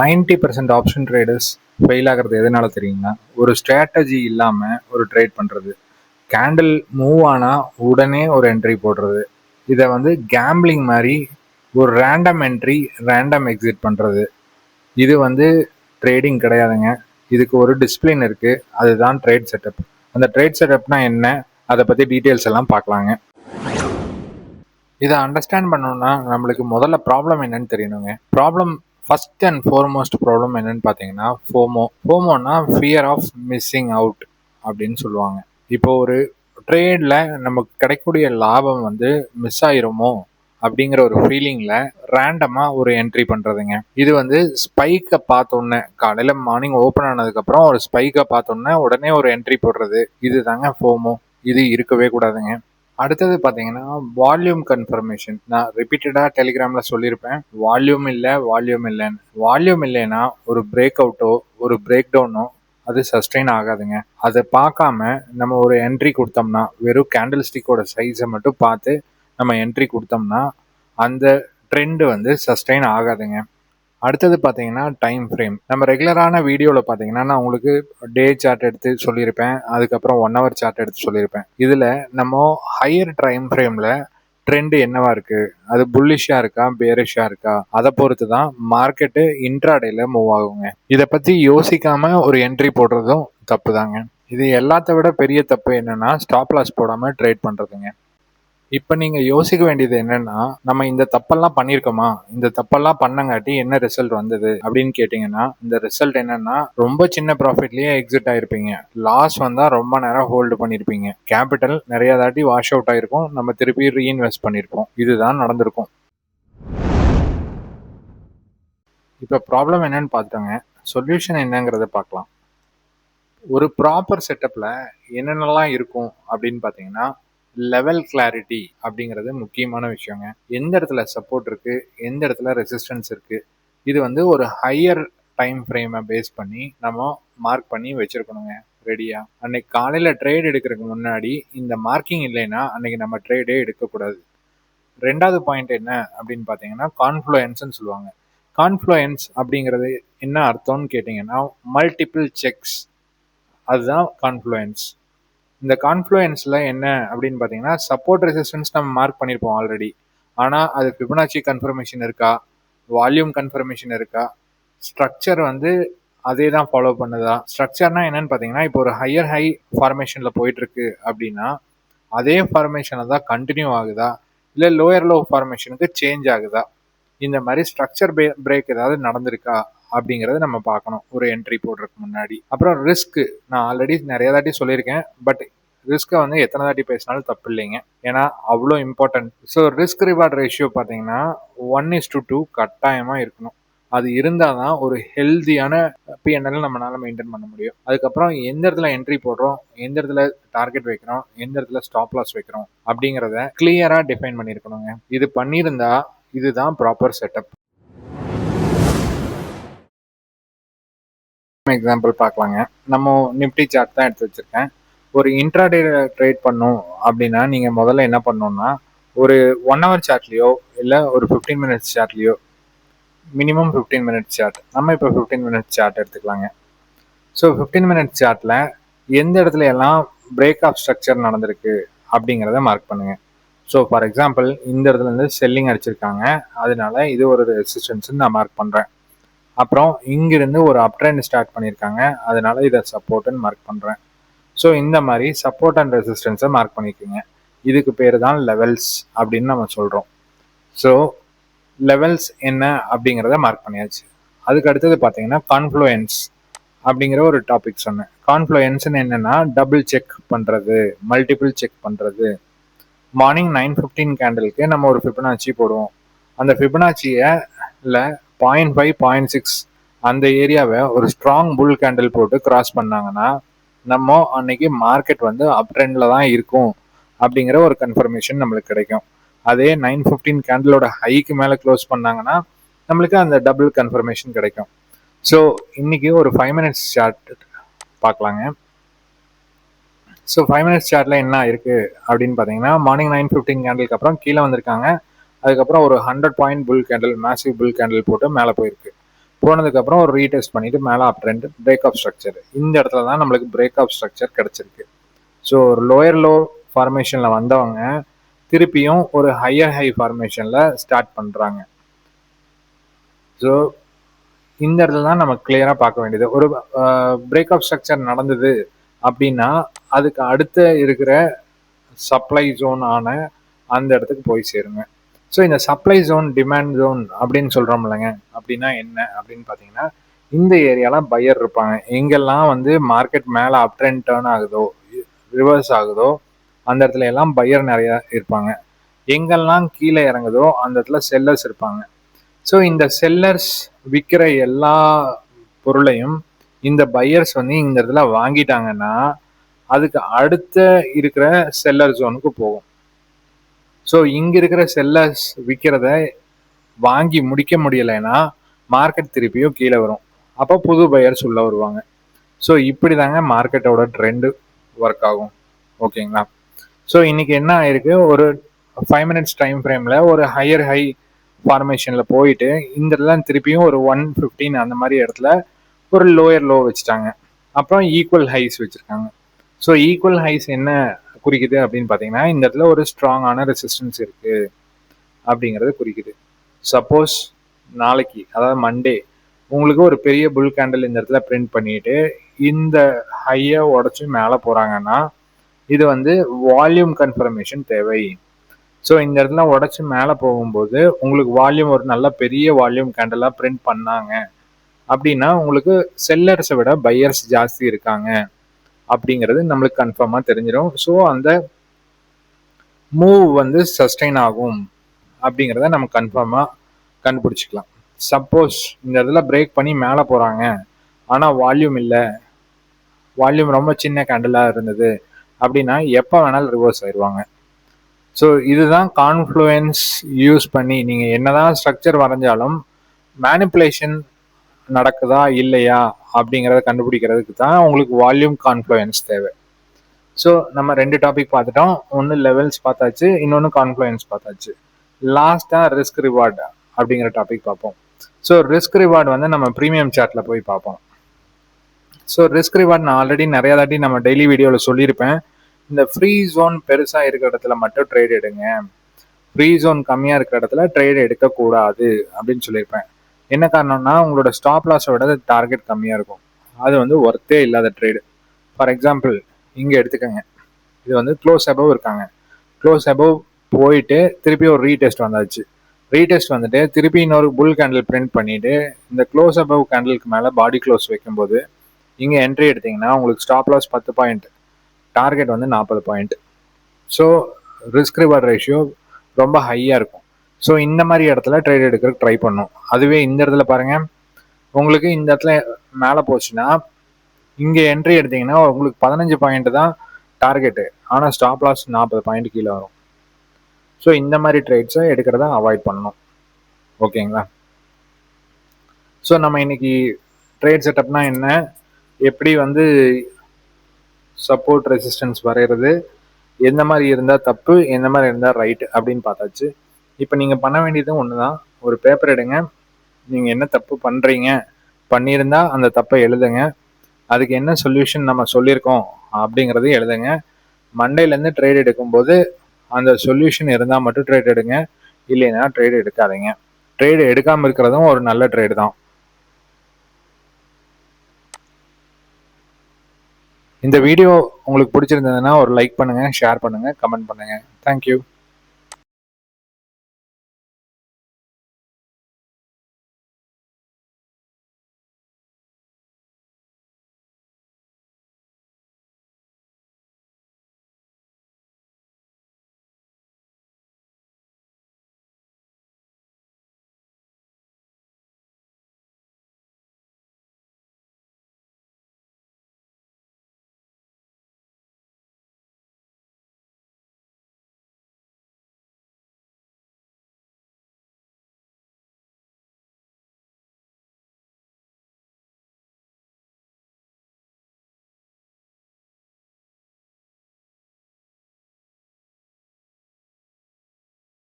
90% option traders fail ஆகிறது எதனால தெரியுங்களா? ஒரு ஸ்ட்ராட்டஜி இல்லாமல் ஒரு ட்ரேட் பண்ணுறது. கேண்டில் மூவ் ஆனால் உடனே ஒரு என்ட்ரி போடுறது. இதை கேம்பிளிங் மாதிரி ஒரு ரேண்டம் என்ட்ரி ரேண்டம் எக்ஸிட் பண்ணுறது. இது ட்ரேடிங் கிடையாதுங்க. இதுக்கு ஒரு டிசிப்ளின் இருக்குது. அதுதான் ட்ரேட் செட்டப். அந்த ட்ரேட் செட்டப்னா என்ன, அதை பற்றி டீட்டெயில்ஸ் எல்லாம் பார்க்கலாங்க. இதை அண்டர்ஸ்டாண்ட் பண்ணணும்னா நம்மளுக்கு முதல்ல ப்ராப்ளம் என்னன்னு தெரியணுங்க. ஃபர்ஸ்ட் அண்ட் ஃபார்மோஸ்ட் ப்ராப்ளம் என்னன்னு பார்த்தீங்கன்னா ஃபோமோனா ஃபியர் ஆஃப் மிஸ்ஸிங் அவுட் அப்படின்னு சொல்லுவாங்க. இப்போ ஒரு ட்ரேடில் நமக்கு கிடைக்கக்கூடிய லாபம் மிஸ் ஆயிருமோ அப்படிங்கிற ஒரு ஃபீலிங்கில் ரேண்டமாக ஒரு என்ட்ரி பண்ணுறதுங்க. இது ஸ்பைக்கை பார்த்தோன்னே, காலையில் மார்னிங் ஓப்பன் ஆனதுக்கப்புறம் ஒரு ஸ்பைக்கை பார்த்தோன்னே உடனே ஒரு என்ட்ரி போடுறது, இது தாங்க ஃபோமோ. இது இருக்கவே கூடாதுங்க. அடுத்தது பார்த்தீங்கன்னா வால்யூம் கன்ஃபர்மேஷன். நான் ரிப்பீட்டடாக டெலிகிராமில் சொல்லியிருப்பேன், வால்யூம் இல்லைன்னு. வால்யூம் இல்லைன்னா ஒரு பிரேக் அவுட்டோ ஒரு பிரேக் டவுனோ அது சஸ்டெயின் ஆகாதுங்க. அதை பார்க்காம நம்ம ஒரு என்ட்ரி கொடுத்தோம்னா, வெறும் கேண்டில் ஸ்டிக்கோட சைஸை மட்டும் பார்த்து நம்ம என்ட்ரி கொடுத்தோம்னா அந்த ட்ரெண்டு சஸ்டெயின் ஆகாதுங்க. அடுத்தது பார்த்தீங்கன்னா டைம் ஃப்ரேம். நம்ம ரெகுலரான வீடியோவில் பார்த்தீங்கன்னா நான் உங்களுக்கு டே சார்ட் எடுத்து சொல்லியிருப்பேன், அதுக்கப்புறம் 1 hour சார்ட் எடுத்து சொல்லியிருப்பேன். இதில் நம்ம ஹையர் டைம் ஃப்ரேமில் ட்ரெண்டு என்னவா இருக்குது, அது புல்லிஷாக இருக்கா பேரிஷாக இருக்கா, அதை பொறுத்து தான் மார்க்கெட்டு இன்ட்ராடேல மூவ் ஆகுங்க. இதை பற்றி யோசிக்காமல் ஒரு என்ட்ரி போடுறதும் தப்பு தாங்க. இது எல்லாத்த விட பெரிய தப்பு என்னென்னா ஸ்டாப் லாஸ் போடாமல் ட்ரேட் பண்ணுறதுங்க. இப்போ நீங்கள் யோசிக்க வேண்டியது என்னன்னா, நம்ம இந்த தப்பெல்லாம் பண்ணியிருக்கோமா, இந்த தப்பெல்லாம் பண்ணங்காட்டி என்ன ரிசல்ட் வந்தது அப்படின்னு கேட்டிங்கன்னா, இந்த ரிசல்ட் என்னன்னா ரொம்ப சின்ன ப்ராஃபிட்லேயே எக்ஸிட் ஆயிருப்பீங்க. லாஸ் வந்தால் ரொம்ப நேரம் ஹோல்டு பண்ணியிருப்பீங்க. கேபிட்டல் நிறைய தாட்டி வாஷ் அவுட் ஆயிருக்கும். நம்ம திருப்பி ரீஇன்வெஸ்ட் பண்ணியிருப்போம். இதுதான் நடந்திருக்கும். இப்போ ப்ராப்ளம் என்னன்னு பார்த்துட்டோங்க. சொல்யூஷன் என்னங்கிறத பார்க்கலாம். ஒரு ப்ராப்பர் செட்டப்பில் என்னென்னலாம் இருக்கும் அப்படின்னு பார்த்தீங்கன்னா, லெவல் கிளாரிட்டி அப்படிங்கிறது முக்கியமான விஷயங்க. எந்த இடத்துல சப்போர்ட் இருக்குது, எந்த இடத்துல ரெசிஸ்டன்ஸ் இருக்குது, இது ஒரு ஹையர் டைம் ஃப்ரேமை பேஸ் பண்ணி நம்ம மார்க் பண்ணி வச்சுருக்கணுங்க ரெடியாக. அன்னைக்கு காலையில் ட்ரேட் எடுக்கிறதுக்கு முன்னாடி இந்த மார்க்கிங் இல்லைன்னா அன்னைக்கு நம்ம ட்ரேடே எடுக்கக்கூடாது. ரெண்டாவது பாயிண்ட் என்ன அப்படின்னு பார்த்தீங்கன்னா கான்ஃப்ளூயன்ஸ்ன்னு சொல்லுவாங்க. கான்ஃப்ளூயன்ஸ் அப்படிங்கிறது என்ன அர்த்தம்னு கேட்டிங்கன்னா மல்டிபிள் செக்ஸ், அதுதான் கான்ஃப்ளூயன்ஸ். இந்த கான்ஃப்ளூயன்ஸில் என்ன அப்படின்னு பார்த்தீங்கன்னா சப்போர்ட் ரெசிஸ்டன்ஸ் நம்ம மார்க் பண்ணியிருப்போம் ஆல்ரெடி. ஆனால் அது ஃபிபனாச்சி கன்ஃபர்மேஷன் இருக்கா, வால்யூம் கன்ஃபர்மேஷன் இருக்கா, ஸ்ட்ரக்சர் அதே தான் ஃபாலோ பண்ணுதா. ஸ்ட்ரக்சர்னா என்னன்னு பார்த்தீங்கன்னா இப்போ ஒரு ஹையர் ஹை ஃபார்மேஷனில் போயிட்டுருக்கு அப்படின்னா அதே ஃபார்மேஷனில் தான் கண்டினியூ ஆகுதா, இல்லை லோயர் லோ ஃபார்மேஷனுக்கு சேஞ்ச் ஆகுதா, இந்த மாதிரி ஸ்ட்ரக்சர் பிரேக் ஏதாவது நடந்திருக்கா அப்படிங்கிறத நம்ம பார்க்கணும் ஒரு என்ட்ரி போடுறதுக்கு முன்னாடி. அப்புறம் ரிஸ்க்கு, நான் ஆல்ரெடி நிறைய தாட்டி சொல்லியிருக்கேன், பட் ரிஸ்க்கை எத்தனை தாட்டி பேசினாலும் தப்பு இல்லைங்க, ஏன்னா அவ்வளோ important. So risk reward ratio பார்த்தீங்கன்னா 1:2 கட்டாயமாக இருக்கணும். அது இருந்தால் தான் ஒரு ஹெல்தியான பிஎன்எல் நம்மளால மெயின்டைன் பண்ண முடியும். அதுக்கப்புறம் எந்த இடத்துல என்ட்ரி போடுறோம், எந்த இடத்துல டார்கெட் வைக்கிறோம், எந்த இடத்துல ஸ்டாப் லாஸ் வைக்கிறோம் அப்படிங்கிறத கிளியராக டிஃபைன் பண்ணியிருக்கணுங்க. இது பண்ணியிருந்தா இதுதான் ப்ராப்பர் செட்டப். எக்ஸாம்பிள் பார்க்கலாங்க. நம்ம நிஃப்டி சார்ட் தான் எடுத்து வச்சிருக்கேன். ஒரு இன்ட்ராடே ட்ரேட் பண்ணும் அப்படின்னா நீங்கள் முதல்ல என்ன பண்ணணும்னா ஒரு 1 hour சார்ட்லேயோ இல்லை ஒரு 15 minutes சார்ட்லேயோ, மினிமம் 15 minutes சார்ட், நம்ம இப்போ 15 minutes சார்ட் எடுத்துக்கலாங்க. ஸோ 15 minutes சார்ட்டில் எந்த இடத்துல எல்லாம் பிரேக் ஆஃப் ஸ்ட்ரக்சர் நடந்திருக்கு அப்படிங்கிறத மார்க் பண்ணுங்கள். ஸோ ஃபார் எக்ஸாம்பிள் இந்த இடத்துலேருந்து செல்லிங் அடிச்சிருக்காங்க, அதனால இது ஒரு ரெசிஸ்டன்ஸ்ன்னு நான் மார்க் பண்ணுறேன். அப்புறம் இங்கிருந்து ஒரு அப் ட்ரெண்ட் ஸ்டார்ட் பண்ணியிருக்காங்க, அதனால இதை சப்போர்ட்டுன்னு மார்க் பண்ணுறேன். ஸோ இந்த மாதிரி சப்போர்ட் அண்ட் ரெசிஸ்டன்ஸை மார்க் பண்ணிக்கோங்க. இதுக்கு பேர் தான் லெவல்ஸ் அப்படின்னு நம்ம சொல்கிறோம். ஸோ லெவல்ஸ் என்ன அப்படிங்கிறத மார்க் பண்ணியாச்சு. அதுக்கு அடுத்தது பார்த்தீங்கன்னா கான்ஃப்ளூயன்ஸ் அப்படிங்கிற ஒரு டாபிக் சொன்னேன். கான்ஃப்ளூயன்ஸ்னு என்னென்னா டபுள் செக் பண்ணுறது, மல்டிபிள் செக் பண்ணுறது. மார்னிங் 9:15 கேண்டலுக்கு நம்ம ஒரு ஃபிபனாச்சி போடுவோம். அந்த ஃபிபனாச்சியில் 0.5 0.6 அந்த ஏரியாவை ஒரு ஸ்ட்ராங் புல் கேண்டில் போட்டு கிராஸ் பண்ணாங்கன்னா நம்ம அன்னைக்கு மார்க்கெட் அப் ட்ரெண்டில் தான் இருக்கும் அப்படிங்கிற ஒரு கன்ஃபர்மேஷன் நம்மளுக்கு கிடைக்கும். அதே 9:15 கேண்டிலோட ஹைக்கு மேலே க்ளோஸ் பண்ணாங்கன்னா நம்மளுக்கு அந்த டபுள் கன்ஃபர்மேஷன் கிடைக்கும். ஸோ இன்னைக்கு ஒரு 5 minutes சார்ட் பார்க்கலாங்க. ஸோ 5 minutes சார்ட்டில் என்ன இருக்குது அப்படின்னு பார்த்தீங்கன்னா மார்னிங் 9:15 கேண்டிலுக்கு அப்புறம் கீழே வந்திருக்காங்க. அதுக்கப்புறம் ஒரு 100 point bull candle, massive bull candle போட்டு மேலே போயிருக்கு. போனதுக்கப்புறம் ஒரு ரீடெஸ்ட் பண்ணிட்டு மேலே up trend break of structure, இந்த இடத்துல தான் நம்மளுக்கு பிரேக் ஆஃப் ஸ்ட்ரக்சர் கிடைச்சிருக்கு. ஸோ ஒரு லோயர் லோ ஃபார்மேஷனில் வந்தவங்க திருப்பியும் ஒரு ஹையர் ஹை ஃபார்மேஷனில் ஸ்டார்ட் பண்ணுறாங்க. ஸோ இந்த இடத்துல தான் நம்ம கிளியராக பார்க்க வேண்டியது. ஒரு பிரேக் ஆஃப் ஸ்ட்ரக்சர் நடந்தது அப்படின்னா அதுக்கு அடுத்த இருக்கிற சப்ளை ஜோன் ஆன அந்த இடத்துக்கு போய் சேருங்க. ஸோ இந்த சப்ளை ஜோன் டிமாண்ட் ஜோன் அப்படின்னு சொல்கிறோம் இல்லைங்க, அப்படின்னா என்ன அப்படின்னு பார்த்தீங்கன்னா, இந்த ஏரியாலாம் பையர் இருப்பாங்க. எங்கெல்லாம் வந்து மார்க்கெட் மேலே அப் ட்ரெண்ட் டேர்ன் ஆகுதோ ரிவர்ஸ் ஆகுதோ அந்த இடத்துல எல்லாம் பையர் நிறையா இருப்பாங்க. எங்கெல்லாம் கீழே இறங்குதோ அந்த இடத்துல செல்லர்ஸ் இருப்பாங்க. ஸோ இந்த செல்லர்ஸ் விற்கிற எல்லா பொருளையும் இந்த பையர்ஸ் வந்து இந்த இடத்துல வாங்கிட்டாங்கன்னா அதுக்கு அடுத்த இருக்கிற செல்லர் ஜோனுக்கு போகும். ஸோ இங்க இருக்கிற செல்லர்ஸ் விற்கிறத வாங்கி முடிக்க முடியலைன்னா மார்க்கெட் திருப்பியும் கீழே வரும். அப்போ புது பையர்ஸ் உள்ள வருவாங்க. ஸோ இப்படி தாங்க மார்க்கெட்டோட ட்ரெண்டு ஒர்க் ஆகும். ஓகேங்களா? ஸோ இன்னைக்கு என்ன ஆயிருக்கு, ஒரு 5 minutes டைம் ஃப்ரேமில் ஒரு ஹையர் ஹை ஃபார்மேஷனில் போயிட்டு இந்த இடத்துல திருப்பியும் ஒரு 115 அந்த மாதிரி இடத்துல ஒரு லோயர் லோ வச்சுட்டாங்க. அப்புறம் ஈக்குவல் ஹைஸ் வச்சுருக்காங்க. ஸோ ஈக்குவல் ஹைஸ் என்ன குறிக்குது அப்படின்னு பார்த்தீங்கன்னா, இந்த இடத்துல ஒரு ஸ்ட்ராங்கான ரெசிஸ்டன்ஸ் இருக்குது அப்படிங்கிறத குறிக்குது. சப்போஸ் நாளைக்கு அதாவது மண்டே உங்களுக்கு ஒரு பெரிய புல் கேண்டில் இந்த இடத்துல பிரிண்ட் பண்ணிட்டு இந்த ஹையை உடச்சி மேலே போகிறாங்கன்னா இது வந்து வால்யூம் கன்ஃபர்மேஷன் தேவை. ஸோ இந்த இடத்துல உடச்சி மேலே போகும்போது உங்களுக்கு வால்யூம் ஒரு நல்ல பெரிய வால்யூம் கேண்டலாக பிரிண்ட் பண்ணாங்க அப்படின்னா உங்களுக்கு செல்லர்ஸை விட பையர்ஸ் ஜாஸ்தி இருக்காங்க அப்படிங்கிறது நம்மளுக்கு கன்ஃபார்மாக தெரிஞ்சிடும். ஸோ அந்த மூவ் வந்து சஸ்டெயின் ஆகும் அப்படிங்கிறத நம்ம கன்ஃபார்மாக கண்டுபிடிச்சிக்கலாம். சப்போஸ் இந்த இடத்துல பிரேக் பண்ணி மேலே போகிறாங்க ஆனால் வால்யூம் இல்லை, வால்யூம் ரொம்ப சின்ன கேண்டலாக இருந்தது அப்படின்னா எப்போ வேணாலும் ரிவர்ஸ் ஆயிடுவாங்க. ஸோ இதுதான் கான்ஃப்ளூயன்ஸ் யூஸ் பண்ணி நீங்கள் என்னதான் ஸ்ட்ரக்சர் வரைஞ்சாலும் மேனிப்புலேஷன் நடக்குதா இல்லையா அப்படிங்கிறத கண்டுபிடிக்கிறதுக்கு தான் உங்களுக்கு வால்யூம் கான்ஃப்ளூயன்ஸ் தேவை. ஸோ நம்ம 2 டாபிக் பார்த்துட்டோம். ஒன்று லெவல்ஸ் பார்த்தாச்சு, இன்னொன்று கான்ஃப்ளூயன்ஸ் பார்த்தாச்சு. லாஸ்ட்டாக ரிஸ்க் ரிவார்டு அப்படிங்கிற டாபிக் பார்ப்போம். ஸோ ரிஸ்க் ரிவார்டு வந்து நம்ம ப்ரீமியம் சார்ட்டில் போய் பார்ப்போம். ஸோ ரிஸ்க் ரிவார்டு நான் ஆல்ரெடி நிறையா தாட்டி நம்ம டெய்லி வீடியோவில் சொல்லியிருப்பேன். இந்த ஃப்ரீ ஜோன் பெருசாக இருக்கிற இடத்துல மட்டும் ட்ரேட் எடுங்க, ஃப்ரீ ஜோன் கம்மியாக இருக்கிற இடத்துல ட்ரேட் எடுக்கக்கூடாது அப்படின்னு சொல்லியிருப்பேன். என்ன காரணம்னா உங்களோட ஸ்டாப் லாஸோட டார்கெட் கம்மியாக இருக்கும், அது வந்து ஒர்த்தே இல்லாத ட்ரேடு. ஃபார் எக்ஸாம்பிள் இங்கே எடுத்துக்கோங்க, இது வந்து க்ளோஸ் அபவ் இருக்காங்க, க்ளோஸ் அபவ் போயிட்டு திருப்பி ஒரு ரீடெஸ்ட் வந்தாச்சு, ரீடெஸ்ட் வந்துட்டு திருப்பி இன்னொரு புல் கேண்டில் பிரிண்ட் பண்ணிட்டு இந்த க்ளோஸ் அபவ் கேண்டிலுக்கு மேலே பாடி க்ளோஸ் வைக்கும்போது இங்கே என்ட்ரி எடுத்தீங்கன்னா உங்களுக்கு ஸ்டாப் லாஸ் 10 பாயிண்ட், டார்கெட் வந்து 40 point. So risk reward ratio ரொம்ப ஹையாக இருக்கும். ஸோ இந்த மாதிரி இடத்துல ட்ரேட் எடுக்கிறதுக்கு ட்ரை பண்ணும். அதுவே இந்த இடத்துல பாருங்கள், உங்களுக்கு இந்த இடத்துல மேலே போச்சுன்னா இங்கே என்ட்ரி எடுத்தீங்கன்னா உங்களுக்கு 15 பாயிண்ட் தான் டார்கெட்டு, ஆனால் ஸ்டாப் லாஸ் 40 பாயிண்ட் கீழே வரும். ஸோ இந்த மாதிரி ட்ரேட்ஸை எடுக்கிறத அவாய்ட் பண்ணணும். ஓகேங்களா? ஸோ நம்ம இன்னைக்கு ட்ரேட் செட்டப்னா என்ன, எப்படி வந்து சப்போர்ட் ரெசிஸ்டன்ஸ் வரைகிறது, எந்த மாதிரி இருந்தால் தப்பு எந்த மாதிரி இருந்தால் ரைட்டு அப்படின்னு பார்த்தாச்சு. இப்போ நீங்கள் பண்ண வேண்டியது ஒன்று தான், ஒரு பேப்பர் எடுங்க, நீங்கள் என்ன தப்பு பண்ணுறீங்க, பண்ணியிருந்தா அந்த தப்பை எழுதுங்க, அதுக்கு என்ன சொல்யூஷன் நம்ம சொல்லியிருக்கோம் அப்படிங்கிறது எழுதுங்க. மண்டேலேருந்து ட்ரேட் எடுக்கும்போது அந்த சொல்யூஷன் இருந்தால் மட்டும் ட்ரேட் எடுங்க, இல்லைன்னா ட்ரேட் எடுக்காதீங்க. ட்ரேடு எடுக்காமல் இருக்கிறதும் ஒரு நல்ல ட்ரேடு தான். இந்த வீடியோ உங்களுக்கு பிடிச்சிருந்ததுன்னா ஒரு லைக் பண்ணுங்கள், ஷேர் பண்ணுங்கள், கமெண்ட் பண்ணுங்கள். தேங்க்யூ.